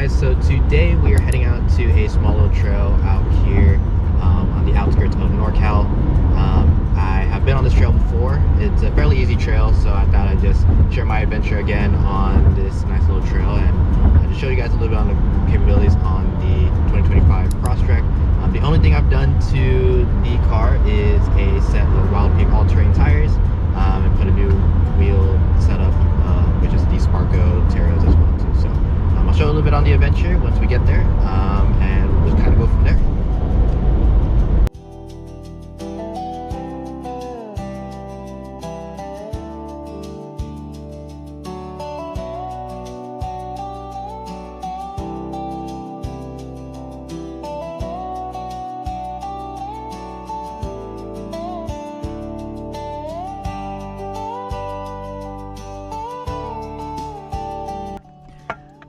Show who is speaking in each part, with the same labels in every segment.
Speaker 1: guys, so today we are heading out to a small little trail out here on the outskirts of Norcal. I have been on this trail before. It's a fairly easy trail, so I thought I'd just share my adventure again on this nice little trail and just show you guys a little bit on the capabilities on the 2025 Crosstrek. The only thing I've done to the car is a set of Wildpeak all-terrain tires and put a new wheel setup, which is the Sparco Terras as well too. So I'll show you a little bit on the adventure once we get there, and we'll kind of go from there.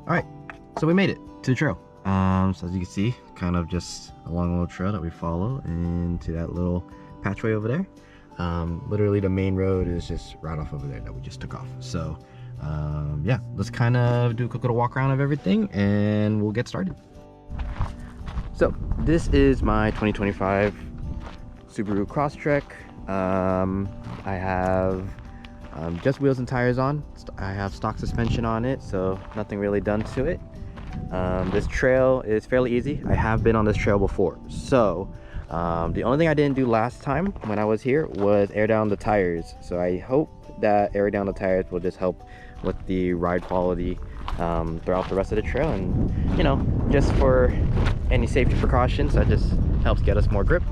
Speaker 1: Alright, so we made it to the trail. So as you can see, kind of just a long little trail that we follow into that little patchway over there. Literally the main road is just right off over there that we just took off. So yeah, let's kind of do a quick little walk around of everything and we'll get started. So this is my 2025 Subaru Crosstrek. I have just wheels and tires on. I have stock suspension on it, so nothing really done to it. This trail is fairly easy. I have been on this trail before, so the only thing I didn't do last time when I was here was air down the tires. So I hope that air down the tires will just help with the ride quality throughout the rest of the trail, and you know, just for any safety precautions, that just helps get us more grip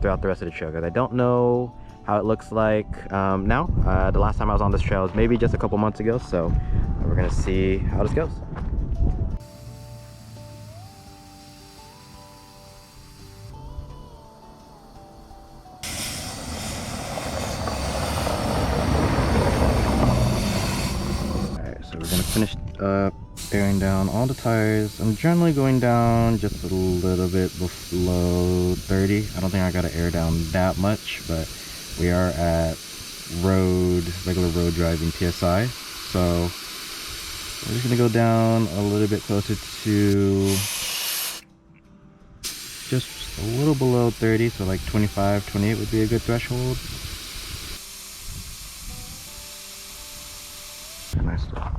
Speaker 1: throughout the rest of the trail, because I don't know how it looks like now. The last time I was on this trail was maybe just a couple months ago, so we're gonna see how this goes. Alright, so we're gonna finish airing down all the tires. I'm generally going down just a little bit below 30. I don't think I gotta air down that much, but we are at regular road driving PSI, so we're just gonna go down a little bit closer to just a little below 30, so like 25, 28 would be a good threshold. Nice stuff.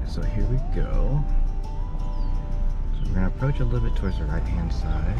Speaker 1: So here we go. So we're gonna approach a little bit towards the right hand side.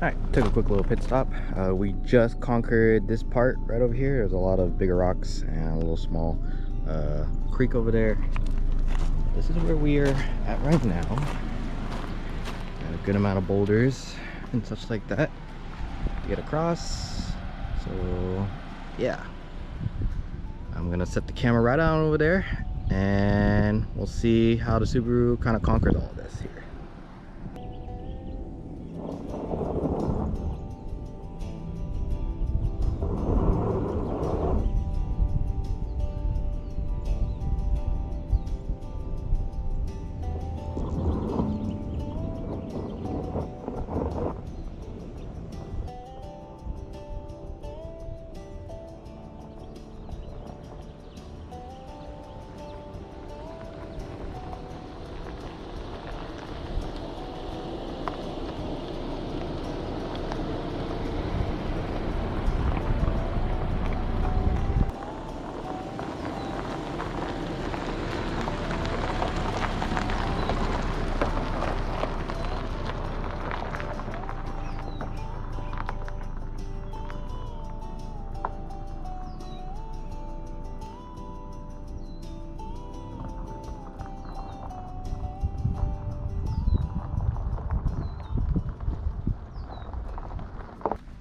Speaker 1: Alright, took a quick little pit stop. We just conquered this part right over here. There's a lot of bigger rocks and a little small creek over there. This is where we are at right now. Got a good amount of boulders and such like that to get across. So yeah, I'm gonna set the camera right on over there and we'll see how the Subaru kind of conquers all of this here.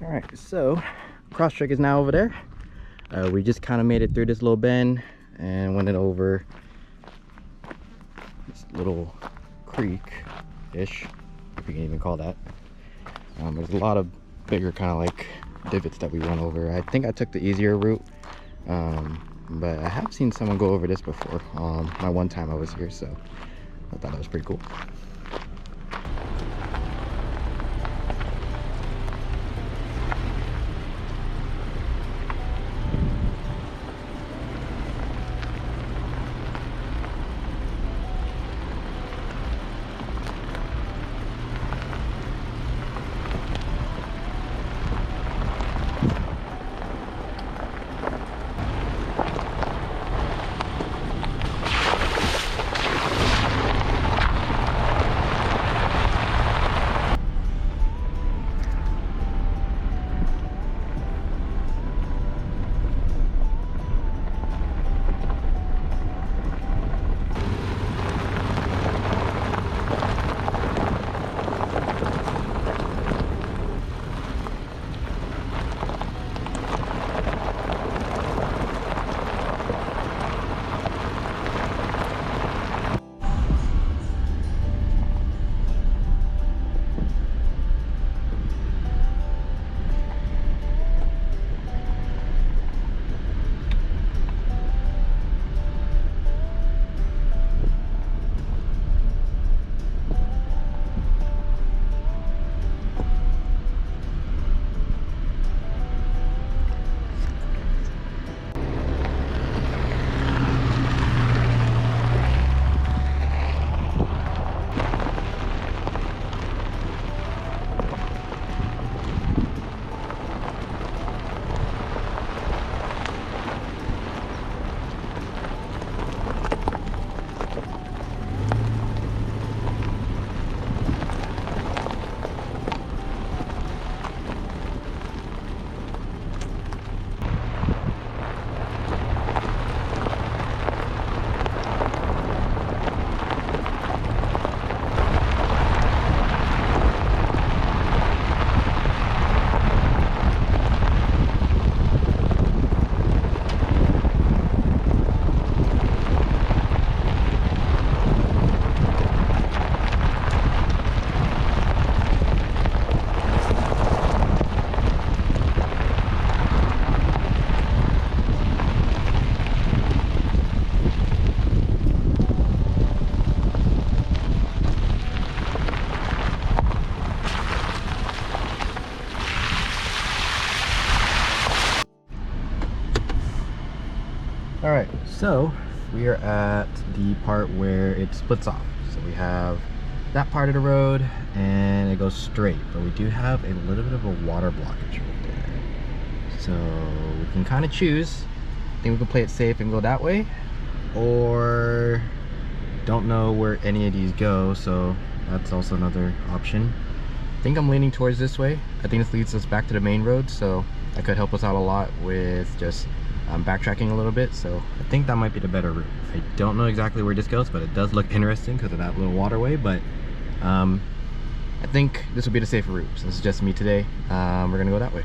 Speaker 1: Alright, so Crosstrek is now over there. We just kind of made it through this little bend and went it over this little creek-ish, if you can even call that. There's a lot of bigger kind of like divots that we went over. I think I took the easier route, but I have seen someone go over this before my one time I was here, so I thought that was pretty cool. Alright, so we are at the part where it splits off. So we have that part of the road and it goes straight, but we do have a little bit of a water blockage right there. So we can kind of choose. I think we can play it safe and go that way, or don't know where any of these go, so that's also another option. think I'm leaning towards this way. I think this leads us back to the main road, so that could help us out a lot with just backtracking a little bit. So I think that might be the better route. I don't know exactly where this goes, but it does look interesting because of that little waterway. But I think this will be the safer route. So this is just me today. We're gonna go that way.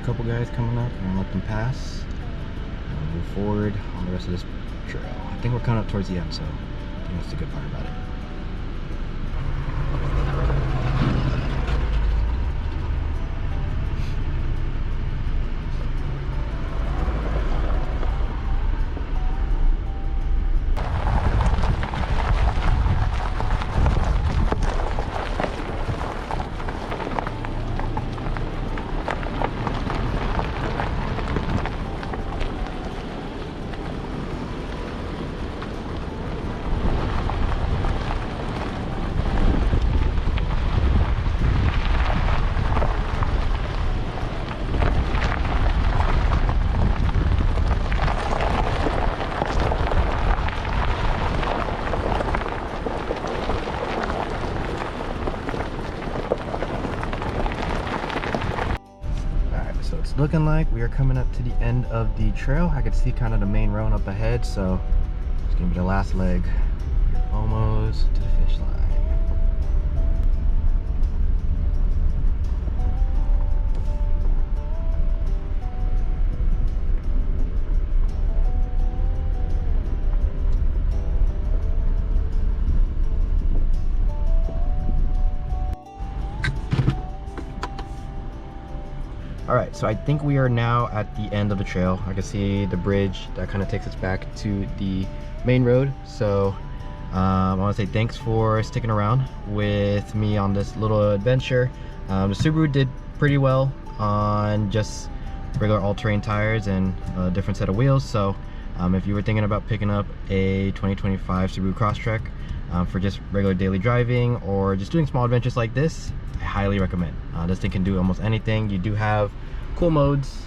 Speaker 1: Couple guys coming up, I'm gonna let them pass and move forward on the rest of this trail. I think we're coming up towards the end, so I think that's the good part about it. looking like. We are coming up to the end of the trail. I can see kind of the main road up ahead, so it's gonna be the last leg. We're almost to the finish line. All right, so I think we are now at the end of the trail. I can see the bridge that kind of takes us back to the main road. So I want to say thanks for sticking around with me on this little adventure. The Subaru did pretty well on just regular all-terrain tires and a different set of wheels. So if you were thinking about picking up a 2025 Subaru Crosstrek for just regular daily driving or just doing small adventures like this, I highly recommend. This thing can do almost anything. You do have cool modes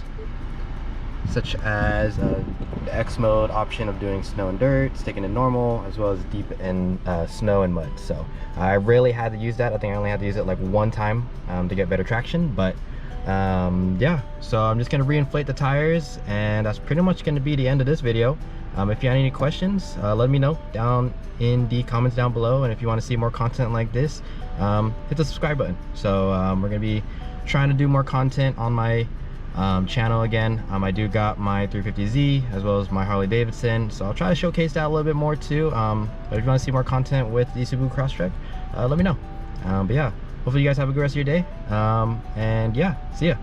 Speaker 1: such as the X mode option of doing snow and dirt, sticking in normal, as well as deep in snow and mud. So I rarely had to use that. I think I only had to use it like one time to get better traction, but yeah, so I'm just gonna reinflate the tires, and that's pretty much gonna be the end of this video. If you have any questions, let me know down in the comments down below, and if you want to see more content like this, hit the subscribe button. So we're gonna be trying to do more content on my channel again. I do got my 350Z as well as my Harley Davidson, so I'll try to showcase that a little bit more too. But if you want to see more content with the Subaru Crosstrek, let me know. But yeah, hopefully you guys have a good rest of your day, and yeah, see ya.